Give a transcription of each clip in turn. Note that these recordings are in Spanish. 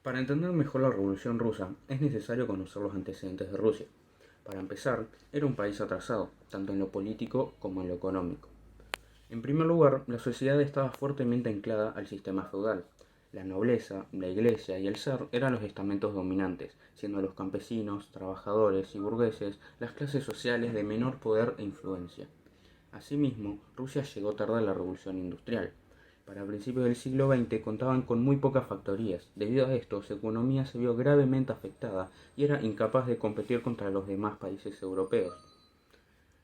Para entender mejor la Revolución Rusa, es necesario conocer los antecedentes de Rusia. Para empezar, era un país atrasado, tanto en lo político como en lo económico. En primer lugar, la sociedad estaba fuertemente anclada al sistema feudal. La nobleza, la iglesia y el zar eran los estamentos dominantes, siendo los campesinos, trabajadores y burgueses las clases sociales de menor poder e influencia. Asimismo, Rusia llegó tarde a la revolución industrial. Para principios del siglo XX contaban con muy pocas factorías. Debido a esto, su economía se vio gravemente afectada y era incapaz de competir contra los demás países europeos.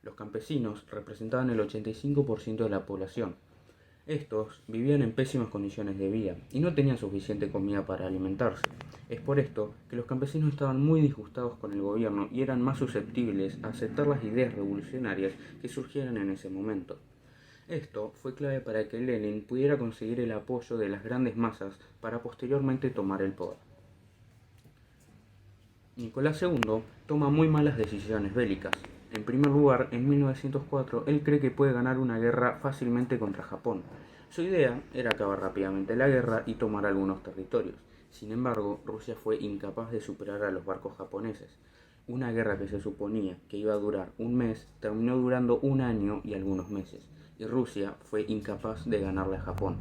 Los campesinos representaban el 85% de la población. Estos vivían en pésimas condiciones de vida y no tenían suficiente comida para alimentarse. Es por esto que los campesinos estaban muy disgustados con el gobierno y eran más susceptibles a aceptar las ideas revolucionarias que surgieran en ese momento. Esto fue clave para que Lenin pudiera conseguir el apoyo de las grandes masas para posteriormente tomar el poder. Nicolás II toma muy malas decisiones bélicas. En primer lugar, en 1904, él cree que puede ganar una guerra fácilmente contra Japón. Su idea era acabar rápidamente la guerra y tomar algunos territorios. Sin embargo, Rusia fue incapaz de superar a los barcos japoneses. Una guerra que se suponía que iba a durar un mes terminó durando un año y algunos meses, y Rusia fue incapaz de ganarle a Japón.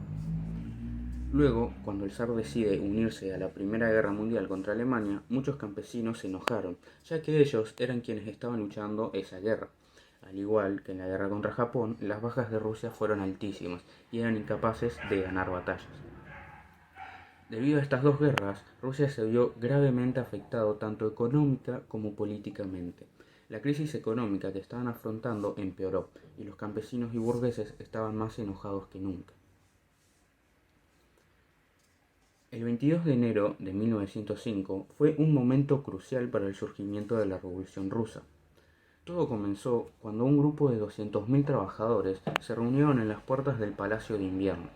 Luego, cuando el zar decide unirse a la Primera Guerra Mundial contra Alemania, muchos campesinos se enojaron, ya que ellos eran quienes estaban luchando esa guerra. Al igual que en la guerra contra Japón, las bajas de Rusia fueron altísimas y eran incapaces de ganar batallas. Debido a estas dos guerras, Rusia se vio gravemente afectado tanto económica como políticamente. La crisis económica que estaban afrontando empeoró y los campesinos y burgueses estaban más enojados que nunca. El 22 de enero de 1905 fue un momento crucial para el surgimiento de la Revolución Rusa. Todo comenzó cuando un grupo de 200.000 trabajadores se reunieron en las puertas del Palacio de Invierno.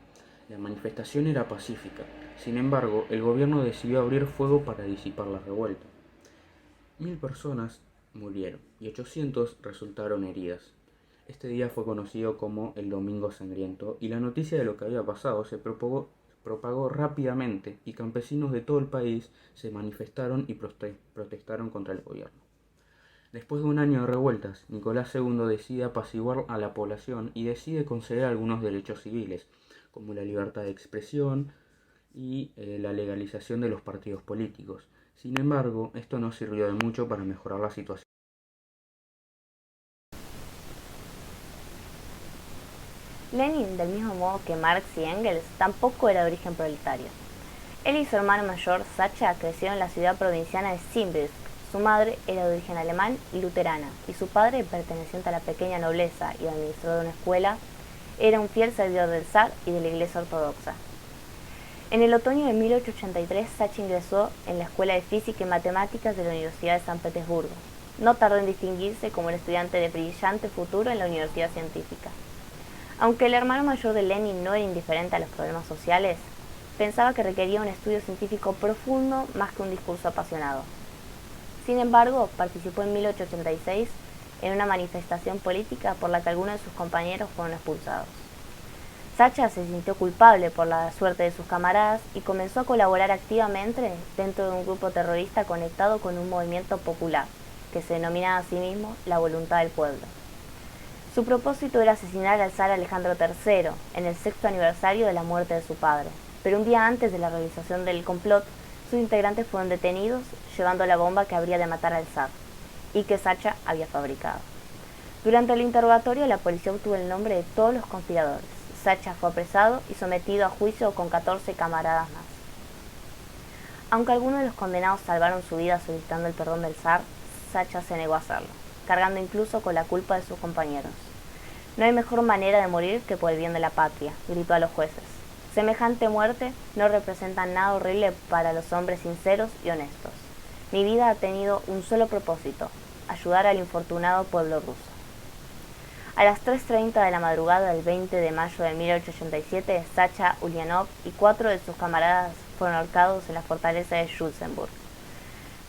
La manifestación era pacífica, sin embargo, el gobierno decidió abrir fuego para disipar la revuelta. 1.000 personas murieron y 800 resultaron heridas. Este día fue conocido como el Domingo Sangriento y la noticia de lo que había pasado se propagó rápidamente y campesinos de todo el país se manifestaron y protestaron contra el gobierno. Después de un año de revueltas, Nicolás II decide apaciguar a la población y decide conceder algunos derechos civiles, como la libertad de expresión y la legalización de los partidos políticos. Sin embargo, esto no sirvió de mucho para mejorar la situación. Lenin, del mismo modo que Marx y Engels, tampoco era de origen proletario. Él y su hermano mayor, Sacha, crecieron en la ciudad provinciana de Simbirsk. Su madre era de origen alemán y luterana, y su padre, perteneciente a la pequeña nobleza y administrador de una escuela, era un fiel servidor del zar y de la Iglesia Ortodoxa. En el otoño de 1883, Sacha ingresó en la Escuela de Física y Matemáticas de la Universidad de San Petersburgo. No tardó en distinguirse como un estudiante de brillante futuro en la Universidad Científica. Aunque el hermano mayor de Lenin no era indiferente a los problemas sociales, pensaba que requería un estudio científico profundo más que un discurso apasionado. Sin embargo, participó en 1886 en una manifestación política por la que algunos de sus compañeros fueron expulsados. Sacha se sintió culpable por la suerte de sus camaradas y comenzó a colaborar activamente dentro de un grupo terrorista conectado con un movimiento popular, que se denominaba a sí mismo la Voluntad del Pueblo. Su propósito era asesinar al zar Alejandro III en el 6º aniversario de la muerte de su padre, pero un día antes de la realización del complot, sus integrantes fueron detenidos llevando la bomba que habría de matar al zar y que Sacha había fabricado. Durante el interrogatorio, la policía obtuvo el nombre de todos los conspiradores. Sacha fue apresado y sometido a juicio con 14 camaradas más. Aunque algunos de los condenados salvaron su vida solicitando el perdón del zar, Sacha se negó a hacerlo, cargando incluso con la culpa de sus compañeros. No hay mejor manera de morir que por el bien de la patria, gritó a los jueces. Semejante muerte no representa nada horrible para los hombres sinceros y honestos. Mi vida ha tenido un solo propósito, ayudar al infortunado pueblo ruso. A las 3:30 de la madrugada del 20 de mayo de 1887, Sacha Ulyanov y 4 de sus camaradas fueron ahorcados en la fortaleza de Schulzenburg.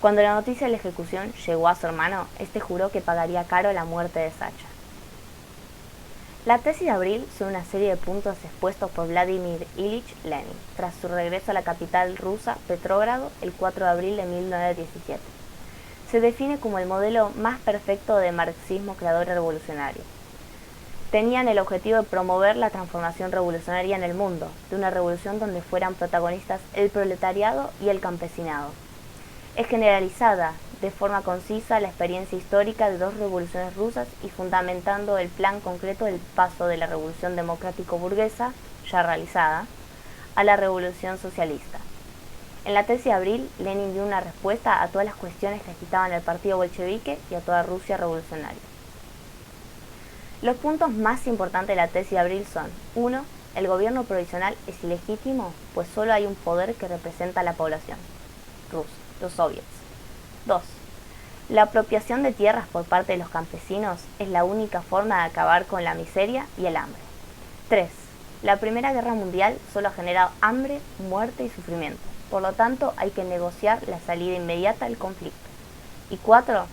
Cuando la noticia de la ejecución llegó a su hermano, este juró que pagaría caro la muerte de Sacha. La tesis de abril son una serie de puntos expuestos por Vladimir Ilich Lenin tras su regreso a la capital rusa, Petrógrado, el 4 de abril de 1917. Se define como el modelo más perfecto de marxismo creador y revolucionario. Tenían el objetivo de promover la transformación revolucionaria en el mundo, de una revolución donde fueran protagonistas el proletariado y el campesinado. Es generalizada, de forma concisa, la experiencia histórica de dos revoluciones rusas y fundamentando el plan concreto del paso de la revolución democrático-burguesa, ya realizada, a la revolución socialista. En la tesis de abril, Lenin dio una respuesta a todas las cuestiones que agitaban el partido bolchevique y a toda Rusia revolucionaria. Los puntos más importantes de la tesis de abril son: 1. El gobierno provisional es ilegítimo, pues solo hay un poder que representa a la población, Rusia, los soviets. 2. La apropiación de tierras por parte de los campesinos es la única forma de acabar con la miseria y el hambre. 3. La Primera Guerra Mundial solo ha generado hambre, muerte y sufrimiento. Por lo tanto, hay que negociar la salida inmediata del conflicto. Y 4.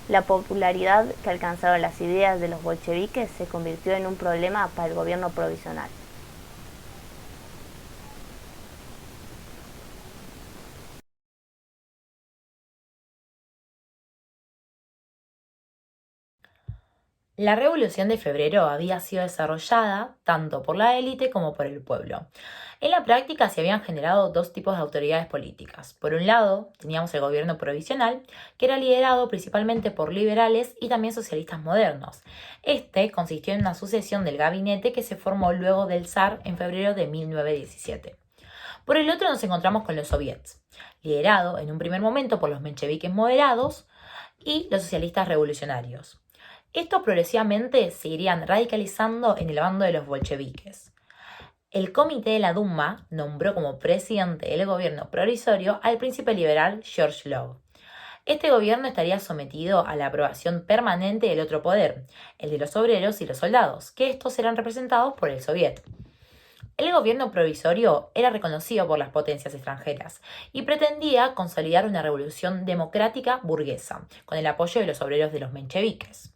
La popularidad que alcanzaron las ideas de los bolcheviques se convirtió en un problema para el gobierno provisional. La Revolución de Febrero había sido desarrollada tanto por la élite como por el pueblo. En la práctica se habían generado dos tipos de autoridades políticas. Por un lado, teníamos el gobierno provisional, que era liderado principalmente por liberales y también socialistas modernos. Este consistió en una sucesión del gabinete que se formó luego del zar en febrero de 1917. Por el otro nos encontramos con los soviets, liderado en un primer momento por los mencheviques moderados y los socialistas revolucionarios. Estos progresivamente se irían radicalizando en el bando de los bolcheviques. El Comité de la Duma nombró como presidente del gobierno provisorio al príncipe liberal George Love. Este gobierno estaría sometido a la aprobación permanente del otro poder, el de los obreros y los soldados, que estos eran representados por el Soviet. El gobierno provisorio era reconocido por las potencias extranjeras y pretendía consolidar una revolución democrática burguesa, con el apoyo de los obreros de los mencheviques.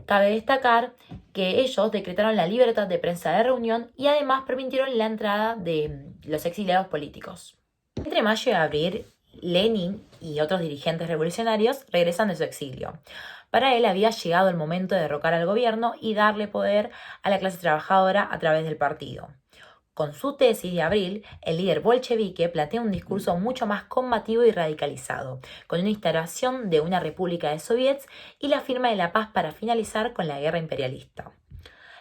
Cabe destacar que ellos decretaron la libertad de prensa de reunión y además permitieron la entrada de los exiliados políticos. Entre mayo y abril, Lenin y otros dirigentes revolucionarios regresan de su exilio. Para él había llegado el momento de derrocar al gobierno y darle poder a la clase trabajadora a través del partido. Con su tesis de abril, el líder bolchevique plantea un discurso mucho más combativo y radicalizado, con una instauración de una república de soviets y la firma de la paz para finalizar con la guerra imperialista.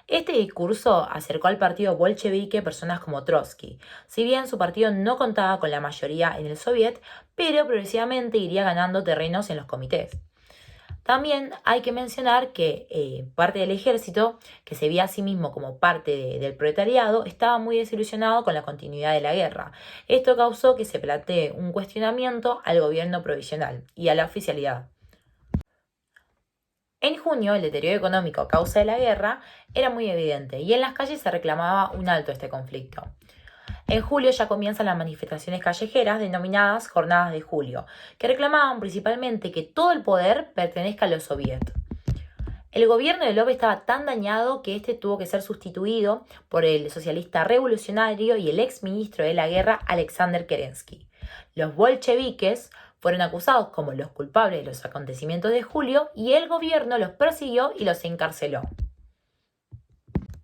Este discurso acercó al partido bolchevique personas como Trotsky. Si bien su partido no contaba con la mayoría en el soviet, pero progresivamente iría ganando terrenos en los comités. También hay que mencionar que parte del ejército, que se veía a sí mismo como parte del proletariado, estaba muy desilusionado con la continuidad de la guerra. Esto causó que se plantee un cuestionamiento al gobierno provisional y a la oficialidad. En junio, el deterioro económico a causa de la guerra era muy evidente y en las calles se reclamaba un alto a este conflicto. En julio ya comienzan las manifestaciones callejeras denominadas Jornadas de Julio, que reclamaban principalmente que todo el poder pertenezca a los soviets. El gobierno de Lov estaba tan dañado que este tuvo que ser sustituido por el socialista revolucionario y el ex ministro de la guerra Alexander Kerensky. Los bolcheviques fueron acusados como los culpables de los acontecimientos de julio y el gobierno los persiguió y los encarceló.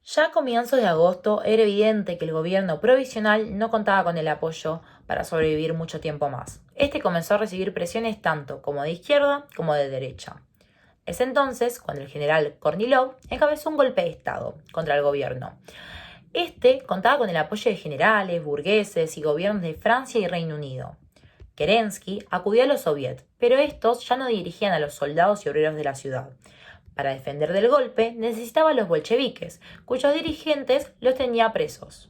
Ya a comienzos de agosto era evidente que el gobierno provisional no contaba con el apoyo para sobrevivir mucho tiempo más. Este comenzó a recibir presiones tanto como de izquierda como de derecha. Es entonces cuando el general Kornilov encabezó un golpe de Estado contra el gobierno. Este contaba con el apoyo de generales, burgueses y gobiernos de Francia y Reino Unido. Kerensky acudió a los soviets, pero estos ya no dirigían a los soldados y obreros de la ciudad. Para defender del golpe necesitaba a los bolcheviques, cuyos dirigentes los tenía presos.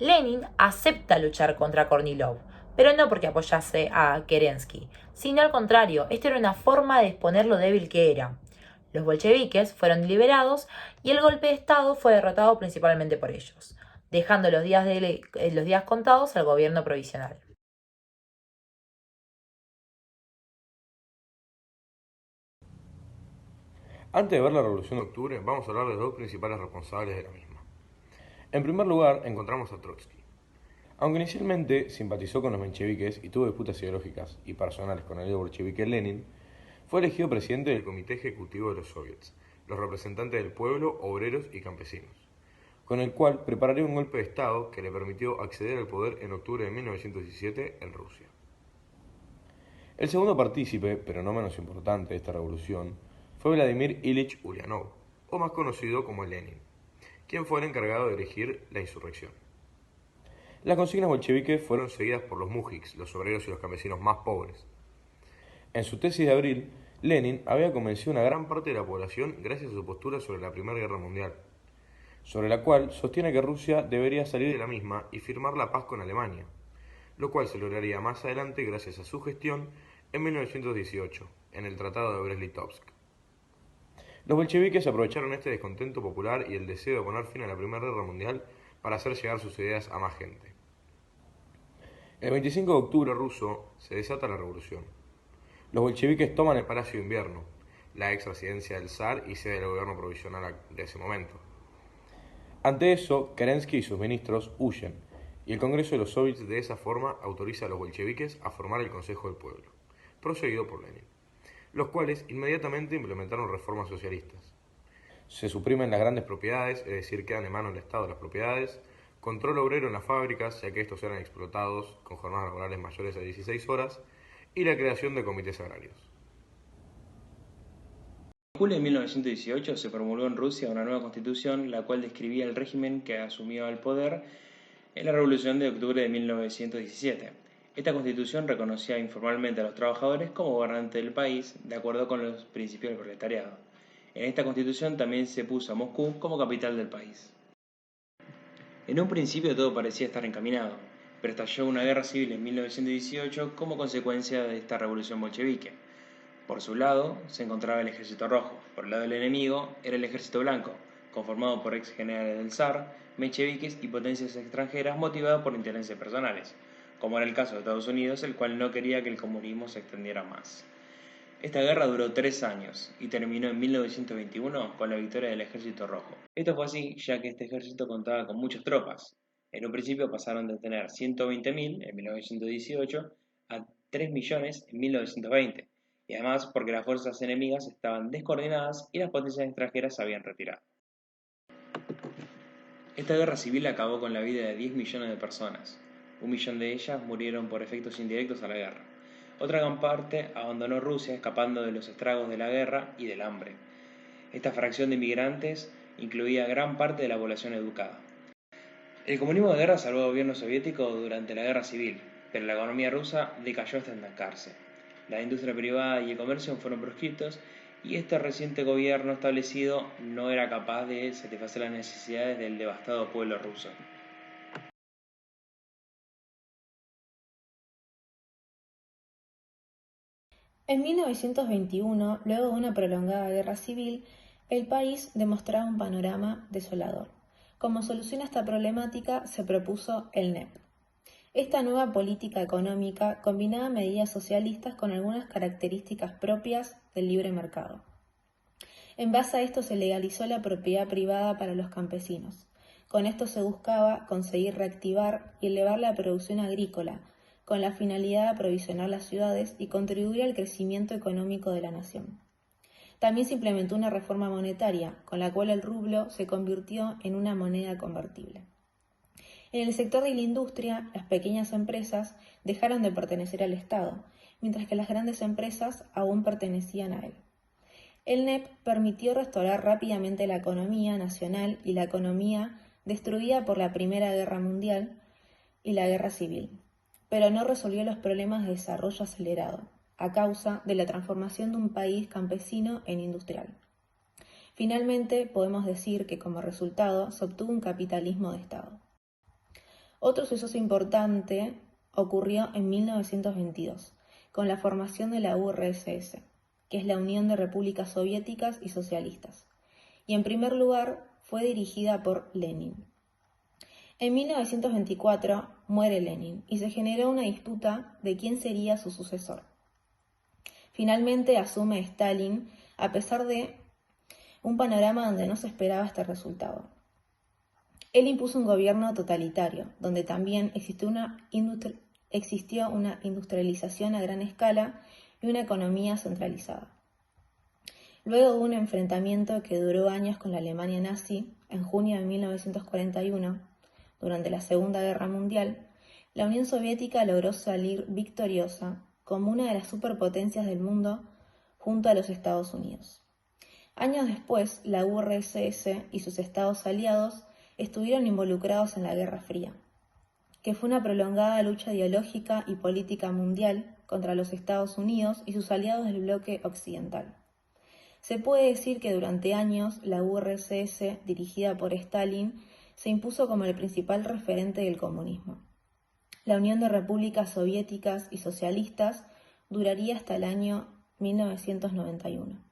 Lenin acepta luchar contra Kornilov, pero no porque apoyase a Kerensky, sino al contrario, esto era una forma de exponer lo débil que era. Los bolcheviques fueron liberados y el golpe de Estado fue derrotado principalmente por ellos, dejando los días contados al gobierno provisional. Antes de ver la Revolución de Octubre, vamos a hablar de los dos principales responsables de la misma. En primer lugar, encontramos a Trotsky. Aunque inicialmente simpatizó con los mencheviques y tuvo disputas ideológicas y personales con el líder bolchevique Lenin, fue elegido presidente del Comité Ejecutivo de los Soviets, los representantes del pueblo, obreros y campesinos, con el cual prepararía un golpe de Estado que le permitió acceder al poder en octubre de 1917 en Rusia. El segundo partícipe, pero no menos importante de esta revolución, fue Vladimir Ilich Ulyanov, o más conocido como Lenin, quien fue el encargado de dirigir la insurrección. Las consignas bolcheviques fueron seguidas por los mujiks, los obreros y los campesinos más pobres. En su tesis de abril, Lenin había convencido a una gran parte de la población gracias a su postura sobre la Primera Guerra Mundial, sobre la cual sostiene que Rusia debería salir de la misma y firmar la paz con Alemania, lo cual se lograría más adelante gracias a su gestión en 1918, en el Tratado de Brest-Litovsk. Los bolcheviques aprovecharon este descontento popular y el deseo de poner fin a la Primera Guerra Mundial para hacer llegar sus ideas a más gente. El 25 de octubre ruso se desata la revolución. Los bolcheviques toman el Palacio de Invierno, la ex residencia del zar y sede del gobierno provisional de ese momento. Ante eso, Kerensky y sus ministros huyen, y el Congreso de los Soviets de esa forma autoriza a los bolcheviques a formar el Consejo del Pueblo, proseguido por Lenin, los cuales inmediatamente implementaron reformas socialistas. Se suprimen las grandes propiedades, es decir, quedan en manos del Estado las propiedades, control obrero en las fábricas, ya que estos eran explotados con jornadas laborales mayores a 16 horas, y la creación de comités agrarios. En julio de 1918 se promulgó en Rusia una nueva constitución, la cual describía el régimen que asumió el poder en la Revolución de Octubre de 1917. Esta constitución reconocía informalmente a los trabajadores como gobernantes del país, de acuerdo con los principios del proletariado. En esta constitución también se puso a Moscú como capital del país. En un principio todo parecía estar encaminado, pero estalló una guerra civil en 1918 como consecuencia de esta revolución bolchevique. Por su lado se encontraba el Ejército Rojo, por el lado del enemigo era el Ejército Blanco, conformado por ex generales del zar, mencheviques y potencias extranjeras motivadas por intereses personales, como era el caso de Estados Unidos, el cual no quería que el comunismo se extendiera más. Esta guerra duró 3 años y terminó en 1921 con la victoria del Ejército Rojo. Esto fue así ya que este ejército contaba con muchas tropas. En un principio pasaron de tener 120.000 en 1918 a 3 millones en 1920, y además porque las fuerzas enemigas estaban descoordinadas y las potencias extranjeras se habían retirado. Esta guerra civil acabó con la vida de 10 millones de personas. 1 millón de ellas murieron por efectos indirectos a la guerra. Otra gran parte abandonó Rusia escapando de los estragos de la guerra y del hambre. Esta fracción de inmigrantes incluía gran parte de la población educada. El comunismo de guerra salvó al gobierno soviético durante la guerra civil, pero la economía rusa decayó hasta estancarse. La industria privada y el comercio fueron proscritos y este reciente gobierno establecido no era capaz de satisfacer las necesidades del devastado pueblo ruso. En 1921, luego de una prolongada guerra civil, el país demostraba un panorama desolador. Como solución a esta problemática se propuso el NEP. Esta nueva política económica combinaba medidas socialistas con algunas características propias del libre mercado. En base a esto se legalizó la propiedad privada para los campesinos. Con esto se buscaba conseguir reactivar y elevar la producción agrícola, con la finalidad de aprovisionar las ciudades y contribuir al crecimiento económico de la nación. También se implementó una reforma monetaria, con la cual el rublo se convirtió en una moneda convertible. En el sector de la industria, las pequeñas empresas dejaron de pertenecer al Estado, mientras que las grandes empresas aún pertenecían a él. El NEP permitió restaurar rápidamente la economía nacional y la economía destruida por la Primera Guerra Mundial y la Guerra Civil, pero no resolvió los problemas de desarrollo acelerado, a causa de la transformación de un país campesino en industrial. Finalmente, podemos decir que como resultado se obtuvo un capitalismo de Estado. Otro suceso importante ocurrió en 1922, con la formación de la URSS, que es la Unión de Repúblicas Soviéticas y Socialistas, y en primer lugar fue dirigida por Lenin. En 1924 muere Lenin y se generó una disputa de quién sería su sucesor. Finalmente asume Stalin, a pesar de un panorama donde no se esperaba este resultado. Él impuso un gobierno totalitario, donde también existió una industrialización a gran escala y una economía centralizada. Luego de un enfrentamiento que duró años con la Alemania nazi, en junio de 1941, durante la Segunda Guerra Mundial, la Unión Soviética logró salir victoriosa como una de las superpotencias del mundo junto a los Estados Unidos. Años después, la URSS y sus estados aliados estuvieron involucrados en la Guerra Fría, que fue una prolongada lucha ideológica y política mundial contra los Estados Unidos y sus aliados del bloque occidental. Se puede decir que durante años la URSS, dirigida por Stalin, se impuso como el principal referente del comunismo. La Unión de Repúblicas Soviéticas y Socialistas duraría hasta el año 1991.